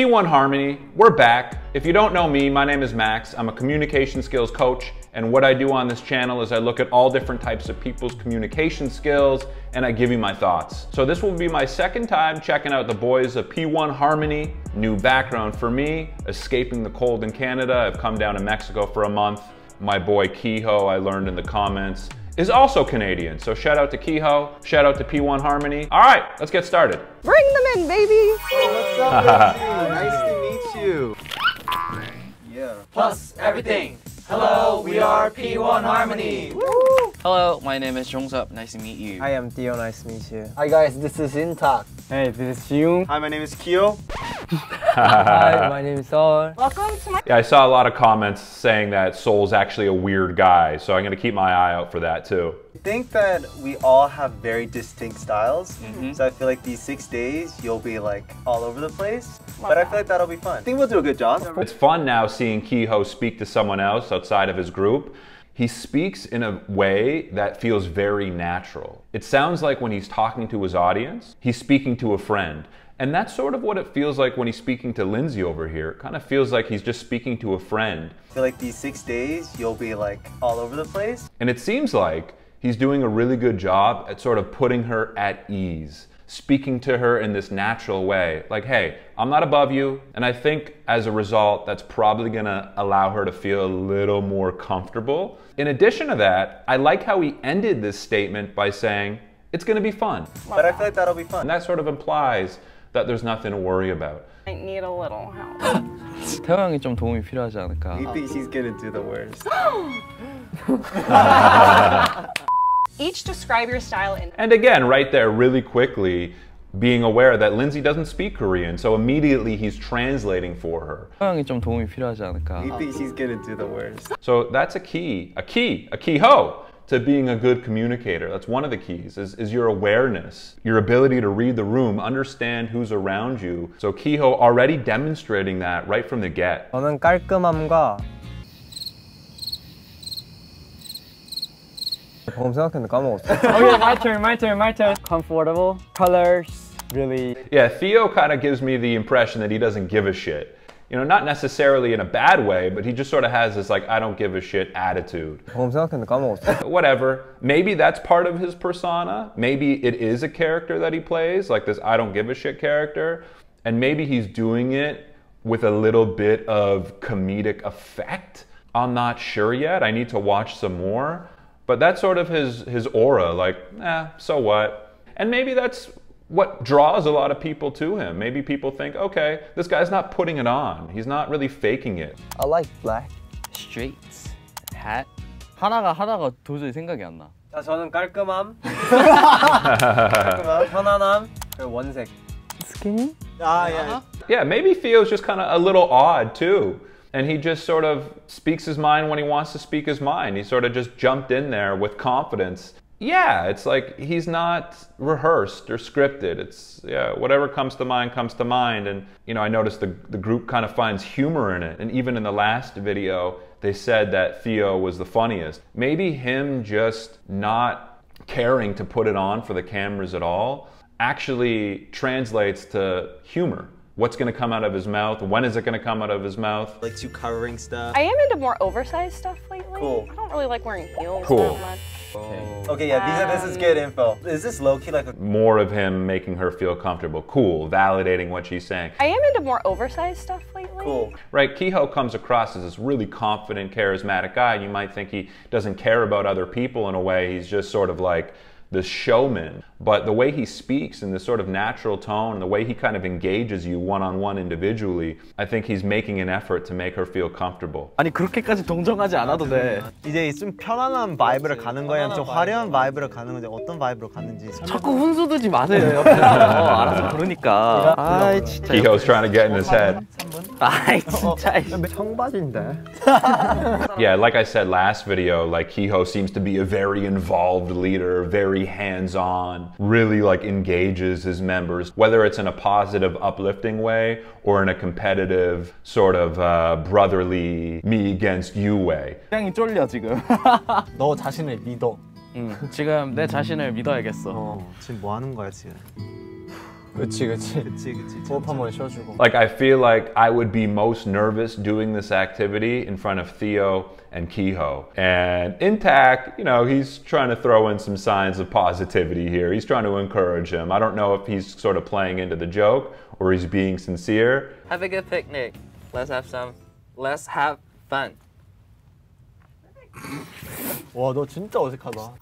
P1Harmony, we're back. If you don't know me, my name is Max. I'm a communication skills coach, and what I do on this channel is I look at all different types of people's communication skills and I give you my thoughts. So this will be my second time checking out the boys of P1Harmony. New background for me, escaping the cold in Canada. I've come down to Mexico for a month. My boy Kehoe, I learned in the comments, is also Canadian. So shout out to Kehoe, shout out to P1Harmony. All right, let's get started. Bring them in, baby. What's up, Lindsay? Nice to meet you. Yeah. Plus everything. Hello, we are P1Harmony. Hello, my name is Jongsup. Nice to meet you. Hi, I'm Theo. Nice to meet you. Hi guys, this is Intak. Hey, this is Hyung. Hi, my name is Kyo. Hi, my name is Sol. Welcome to my... Yeah, I saw a lot of comments saying that Soul's actually a weird guy, so I'm gonna keep my eye out for that too. I think that we all have very distinct styles, so I feel like these 6 days you'll be like all over the place, but I feel like that'll be fun. I think we'll do a good job. It's fun now seeing Kehoe speak to someone else outside of his group. He speaks in a way that feels very natural. It sounds like when he's talking to his audience, he's speaking to a friend. And that's sort of what it feels like when he's speaking to Lindsay over here. It kind of feels like he's just speaking to a friend. I feel like these 6 days you'll be like all over the place. And it seems like he's doing a really good job at sort of putting her at ease, speaking to her in this natural way. Like, hey, I'm not above you. And I think as a result, that's probably gonna allow her to feel a little more comfortable. In addition to that, I like how he ended this statement by saying, it's gonna be fun. But I feel like that'll be fun. And that sort of implies that there's nothing to worry about. I need a little help. 태호 형이 좀 도움이 필요하지 않을까? You think she's gonna do the worst? Each describe your style in... And again, right there, really quickly, being aware that Lindsay doesn't speak Korean, so immediately he's translating for her. 태호 형이 좀 도움이 필요하지 않을까? You think she's gonna do the worst? So that's a key-ho to being a good communicator. That's one of the keys, is your awareness, your ability to read the room, understand who's around you. So Kehoe already demonstrating that right from the get. 저는 깔끔함과 방금 생각했는데 까먹었어. Okay, my turn. Comfortable, colors, really. Yeah, Theo kind of gives me the impression that he doesn't give a shit. You know, not necessarily in a bad way, but he just sort of has this like, I don't give a shit attitude. 방금 생각했는데 까먹었어. Whatever. Maybe that's part of his persona. Maybe it is a character that he plays, like this I don't give a shit character. And maybe he's doing it with a little bit of comedic effect. I'm not sure yet. I need to watch some more. But that's sort of his aura, like, so what? And maybe that's what draws a lot of people to him. Maybe people think, okay, this guy's not putting it on. He's not really faking it. I like black. Straight, hat. 하다가 도저히 생각이 안 나. 자, 저는 깔끔함, 편안함, 그리고 원색. Skinny? Yeah. Yeah, maybe Theo's just kind of a little odd too. And he just sort of speaks his mind when he wants to speak his mind. He sort of just jumped in there with confidence. Yeah, it's like he's not rehearsed or scripted. It's, yeah, whatever comes to mind comes to mind. And, you know, I noticed the group kind of finds humor in it. And even in the last video, they said that Theo was the funniest. Maybe him just not caring to put it on for the cameras at all actually translates to humor. What's going to come out of his mouth? When is it going to come out of his mouth? Like you covering stuff. I am into more oversized stuff lately. Cool. I don't really like wearing heels Cool. that much. Okay, yeah, this is good info. Is this low-key like a... More of him making her feel comfortable. Cool. Validating what she's saying. I am into more oversized stuff lately. Cool. Right, Kehoe comes across as this really confident, charismatic guy. You might think he doesn't care about other people in a way. He's just sort of like this showman. But the way he speaks in this sort of natural tone, the way he kind of engages you one-on-one individually, I think he's making an effort to make her feel comfortable. 아니 그렇게까지 동정하지 않아도 돼. 이제 좀 편안한 바이브를 가는 거야? 아니면 좀 화려한 바이브를 가는 건지 어떤 바이브로 가는지 자꾸 훈수 두지 마세요 옆에서. 알아서 그러니까. 아이 진짜. Kehoe's trying to get in his head. 아이 진짜. 청바지인데. Yeah, like I said last video, like Kehoe seems to be a very involved leader, very hands-on, really like engages his members, whether it's in a positive, uplifting way or in a competitive, sort of brotherly, me against you way. 굉장히 쫄려 지금. 너 자신을 믿어. 지금 내 자신을 믿어야겠어. 지금 뭐 하는 거야 지금? 그치. 그치. 호흡 한번 쉬어주고. Like, I feel like I would be most nervous doing this activity in front of Theo and Kehoe. And Intact, you know, he's trying to throw in some signs of positivity here. He's trying to encourage him. I don't know if he's sort of playing into the joke or he's being sincere. Have a good picnic. Let's have fun. 와, 너 진짜 어색하다.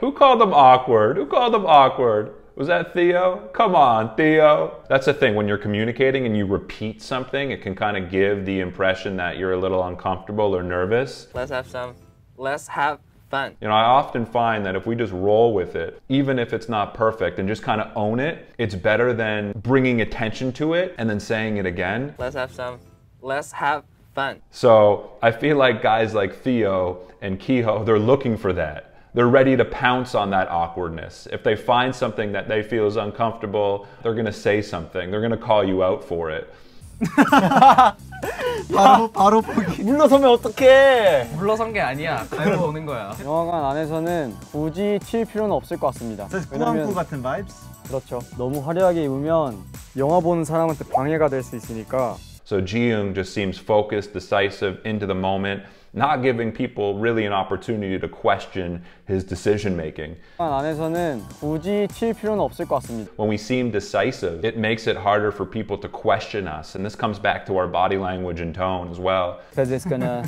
Who called them awkward? Who called them awkward? Was that Theo? Come on, Theo. That's the thing, when you're communicating and you repeat something, it can kind of give the impression that you're a little uncomfortable or nervous. Let's have fun. You know, I often find that if we just roll with it, even if it's not perfect, and just kind of own it, it's better than bringing attention to it and then saying it again. Let's have fun. So I feel like guys like Theo and Kehoe, they're looking for that. They're ready to pounce on that awkwardness. If they find something that they feel is uncomfortable, they're gonna say something. They're gonna call you out for it. 바로 포기. 물러서면 어떡해. 물러선 게 아니야. 갈고 오는 거야. 영화관 안에서는 굳이 칠 필요는 없을 것 같습니다. 꾸안꾸 같은 vibes? 그렇죠. 너무 화려하게 입으면 영화 보는 사람한테 방해가 될 수 있으니까. So Ji-young just seems focused, decisive, into the moment, not giving people really an opportunity to question his decision making. 영화관 안에서는 굳이 칠 필요는 없을 것 같습니다. When we seem decisive, it makes it harder for people to question us, and this comes back to our body language and tone as well. Because it's gonna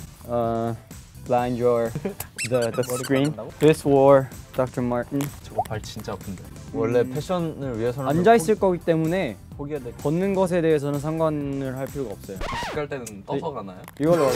blind the screen. This war, Dr. Martin. 저거 발 진짜 아픈데. 원래 패션을 위해서는 앉아 있을 거기 때문에 포기해야 돼. 걷는 것에 대해서는 상관을 할 필요가 없어요. 갈 때는 떠서 가나요? 이걸로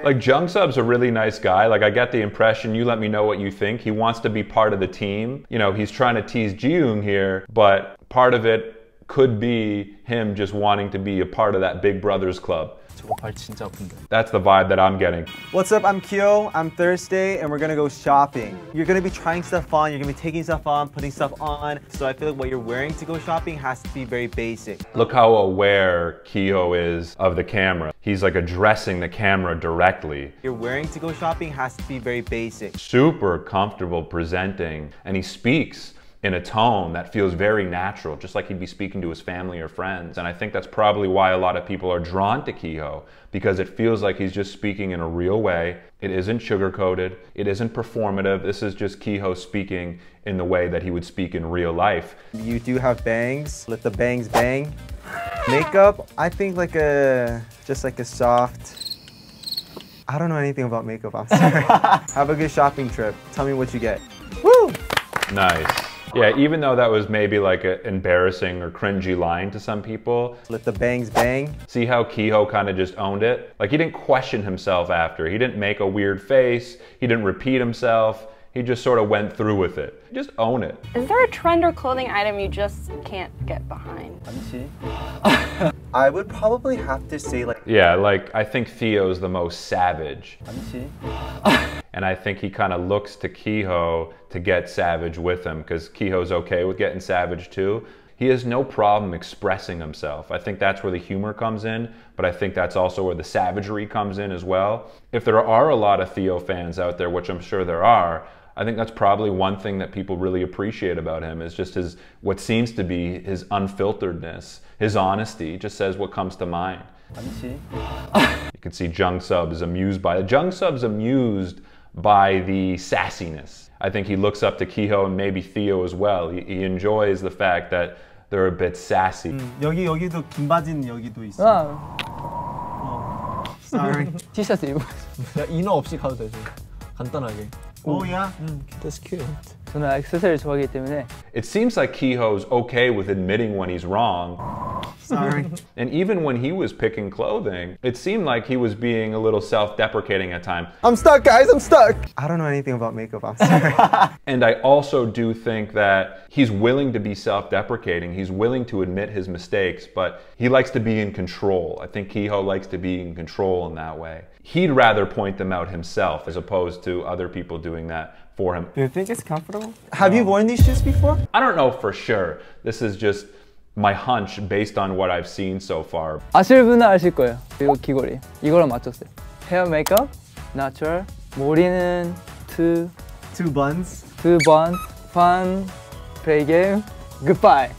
Like, Jung-sub's a really nice guy. Like, I get the impression, you let me know what you think. He wants to be part of the team. You know, he's trying to tease Ji-young here, but part of it could be him just wanting to be a part of that Big Brothers club. 저거 발 진짜 아픈데. That's the vibe that I'm getting. What's up? I'm Kyo. I'm Thursday, and we're gonna go shopping. You're gonna be trying stuff on. You're gonna be taking stuff on, putting stuff on. So I feel like what you're wearing to go shopping has to be very basic. Look how aware Kehoe is of the camera. He's like addressing the camera directly. You're wearing to go shopping has to be very basic. Super comfortable presenting, and he speaks in a tone that feels very natural, just like he'd be speaking to his family or friends. And I think that's probably why a lot of people are drawn to Kehoe, because it feels like he's just speaking in a real way. It isn't sugar-coated, it isn't performative. This is just Kehoe speaking in the way that he would speak in real life. You do have bangs. Let the bangs bang. Makeup, I think just like a soft. I don't know anything about makeup, I'm sorry. Have a good shopping trip. Tell me what you get. Woo! Nice. Yeah, even though that was maybe like an embarrassing or cringy line to some people. Let the bangs bang. See how Kehoe kind of just owned it? Like, he didn't question himself after. He didn't make a weird face. He didn't repeat himself. He just sort of went through with it. Just own it. Is there a trend or clothing item you just can't get behind? I would probably have to say like Yeah, like, I think Theo's the most savage. And I think he kind of looks to Kehoe to get savage with him, because Kehoe's okay with getting savage too. He has no problem expressing himself. I think that's where the humor comes in, but I think that's also where the savagery comes in as well. If there are a lot of Theo fans out there, which I'm sure there are, I think that's probably one thing that people really appreciate about him, is just his, what seems to be his unfilteredness, his honesty. He just says what comes to mind. You can see Jung-sub is amused by it. Jung-sub's amused by the sassiness. I think he looks up to Kehoe and maybe Theo as well. He enjoys the fact that they're a bit sassy. 여기도 긴 바지는 여기도 있어. Sorry. 티셔츠 입고. 야, 이너 없이 가도 되지. 간단하게. Oh yeah. That's cute. 저는 액세서리 좋아하기 때문에. It seems like Kehoe's okay with admitting when he's wrong. Sorry. And even when he was picking clothing, it seemed like he was being a little self-deprecating at times. I'm stuck, guys. I'm stuck. I don't know anything about makeup. I'm sorry. And I also do think that he's willing to be self-deprecating. He's willing to admit his mistakes, but he likes to be in control. I think Kehoe likes to be in control in that way. He'd rather point them out himself as opposed to other people doing that for him. Do you think it's comfortable? Have you worn these shoes before? I don't know for sure. This is just my hunch based on what I've seen so far. 아실 분은 아실 거예요. 이거 귀걸이. 이거랑 맞췄어요. 헤어 메이크업, 내추럴. 머리는 two Two buns. bond, fun, play game. Goodbye.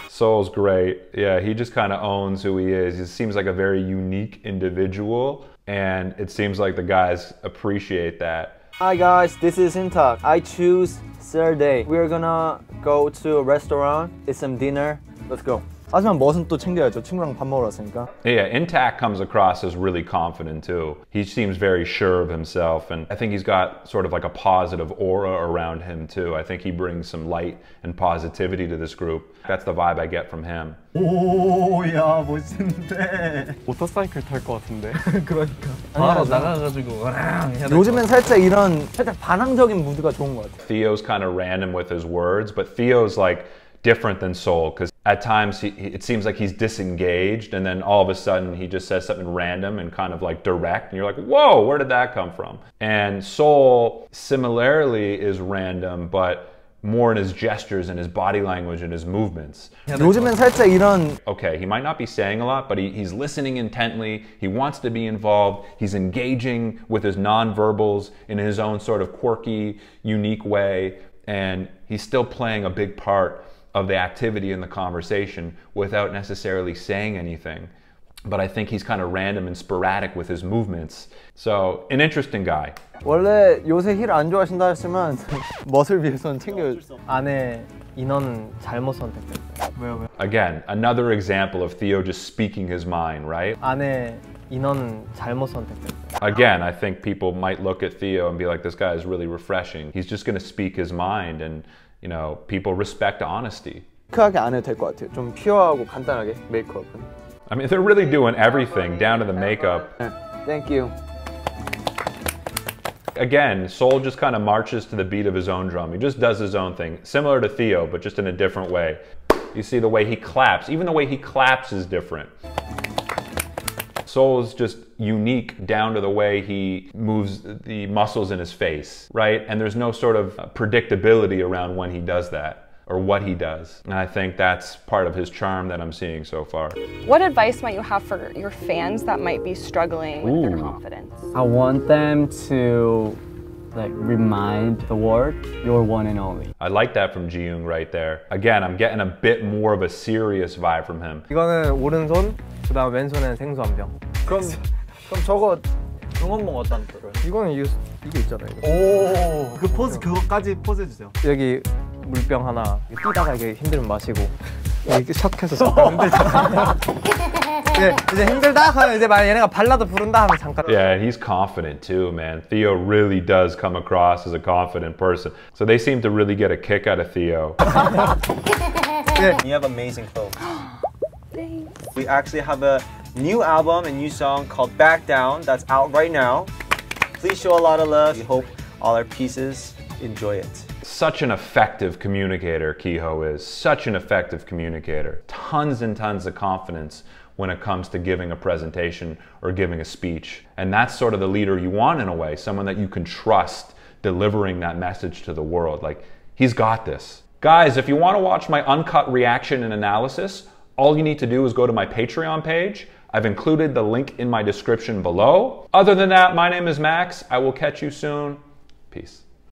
Soul's great. Yeah, he just kind of owns who he is. He seems like a very unique individual, and it seems like the guys appreciate that. Hi guys, this is Hintak. I choose Saturday. We're gonna go to a restaurant, eat some dinner. Let's go. 하지만 멋은 또 챙겨야죠. 친구랑 밥 먹으러 왔으니까. Yeah, Intact comes across as really confident too. He seems very sure of himself, and I think he's got sort of like a positive aura around him too. I think he brings some light and positivity to this group. That's the vibe I get from him. 오야 멋진데. 모터사이클 탈 것 같은데. 그러니까. 바로 나가가지고 요즘엔 살짝 이런 살짝 반항적인 무드가 좋은 것 같아. Theo's kind of random with his words, but Theo's like different than Soul, because at times it seems like he's disengaged, and then all of a sudden he just says something random and kind of like direct, and you're like, whoa, where did that come from? And Soul similarly is random, but more in his gestures and his body language and his movements. 요즘엔 살짝 이런 Okay, he might not be saying a lot, but he's listening intently, he wants to be involved, he's engaging with his nonverbals in his own sort of quirky, unique way, and he's still playing a big part of the activity in the conversation without necessarily saying anything. But I think he's kind of random and sporadic with his movements. So, an interesting guy. 원래 요새 힐 안 좋아하신다 했지만 멋을 위해서는 챙겨. 안에 인원은 잘못 선택됐어요. 왜요? Again, another example of Theo just speaking his mind, right? 안에 인원은 잘못 선택됐어요. Again, I think people might look at Theo and be like, this guy is really refreshing. He's just going to speak his mind, and you know, people respect honesty. 크하게 안 해도 될 것 같아요. 좀 퓨어하고 간단하게 메이크업은. I mean, they're really doing everything down to the makeup. Thank you. Again, Soul just kind of marches to the beat of his own drum. He just does his own thing, similar to Theo, but just in a different way. You see the way he claps, even the way he claps is different. Soul is just unique down to the way he moves the muscles in his face, right? And there's no sort of predictability around when he does that or what he does. And I think that's part of his charm that I'm seeing so far. What advice might you have for your fans that might be struggling with their confidence? I want them to remind the world you're one and only. I like that from Ji-young right there. Again, I'm getting a bit more of a serious vibe from him. 이거는 오른손, 그다음 왼손에는 생수 한 병. 그럼 저거 응원봉 어떤 거를? 이거는 이게 있잖아요. 이거. 오. 그 포즈 그거까지 포즈 해주세요. 여기 물병 하나 뛰다가 이게 힘들면 마시고 이렇게 샥해서 잠깐 힘들잖아. 이제 힘들다 하면 이제 만약 얘네가 발라드 부른다 하면 잠깐. Yeah, and he's confident too, man. Theo really does come across as a confident person. So they seem to really get a kick out of Theo. You have amazing clothes. Thanks. We actually have a new album, a new song called Back Down that's out right now. Please show a lot of love. We hope all our pieces enjoy it. Such an effective communicator, Kiho is. Such an effective communicator. Tons and tons of confidence when it comes to giving a presentation or giving a speech. And that's sort of the leader you want in a way, someone that you can trust delivering that message to the world. Like, he's got this. Guys, if you want to watch my uncut reaction and analysis, all you need to do is go to my Patreon page. I've included the link in my description below. Other than that, my name is Max. I will catch you soon. Peace.